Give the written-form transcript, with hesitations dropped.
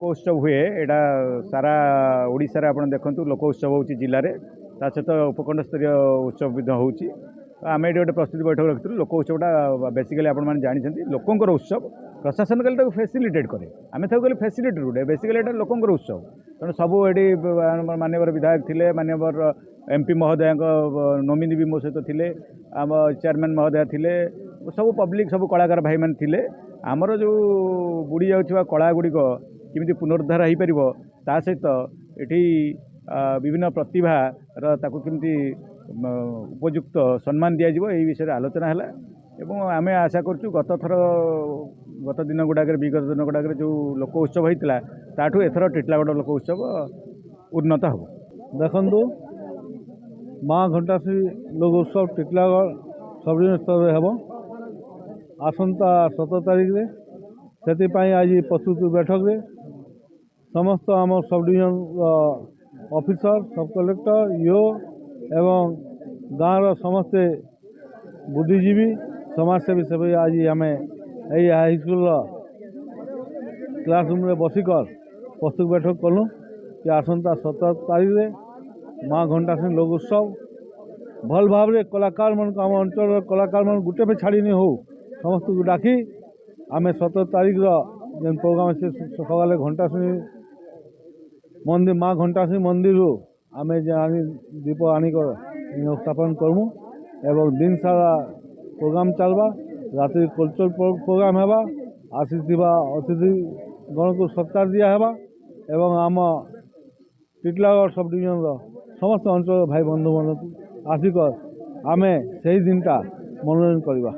उत्सव हुए यहाँ सारा ओडिशा रे आपण देखंतु लोक उत्सव होची जिले में ता सहित उपखंड स्तरीय उत्सव भी होची। आम ये गोटे प्रस्तुति बैठक रखिलु। लोक उत्सवटा बेसिकली आपण मैंने जानते लोकंर उत्सव प्रशासन कले फैसिलिटेट करे आम कहले फैसिलिटी गोटे बेसिकली ये लोकंर उत्सव तेणु सबू ये मानवर विधायक थे मानवर एमपी महोदय नोमिनी भी मो सहित थे आम चेयरमैन महोदय थे सब पब्लिक सब कलाकार भाई मैंने थे आमर जो बुड़ी जाऊा कला गुड़िक केमी पुनरुद्धार हो पार ता सहित ये विभिन्न प्रतिभार ताकू केमती उपयुक्त सम्मान दिज्व यही विषय आलोचना है एवं आम आशा करूँ गत दिन गुड़ाक विगत दिन गुड़ाक जो लोक उत्सव होता ताठू एथर टिटलागढ़ लोक उत्सव उन्नत हम देखु माँ घंटाश्री लोक उत्सव टिटलागढ़ सब स्तर में हम आसंता 17 तारीख रे से आज प्रस्तुति बैठक रे समस्त आम सब डिविजन ऑफिसर सब कलेक्टर यो एवं गाँव समस्ते बुद्धिजीवी समाजसेवी सभी आज आम यही हाईस्कल क्लासरूम रे बसिकर प्रस्तुति बैठक कलु कि आसंता 17 तारीख रे माँ घंटाश्री लोक उत्सव भल भाव रे कलाकार मन आम अंचल कलाकार मन गुटे में छाड़ी नहीं हो समस्त को डाकी आम 17 तारीख जेन प्रोग्राम से सकाले घंटाश्री मंदिर माँ घंटाश्री मंदिर आम दीप आनिक स्थापन करमु एवं दिन सारा प्रोग्राम चलवा रात्रि कल्चर प्रोग्राम है आसी अतिथि गण को सत्कार दिया है एवं आम टिटलागढ़ सब डिविजन समस्त अंचल भाई बंधु मान आसिक आम से ही दिन टा मनोरंजन करवा।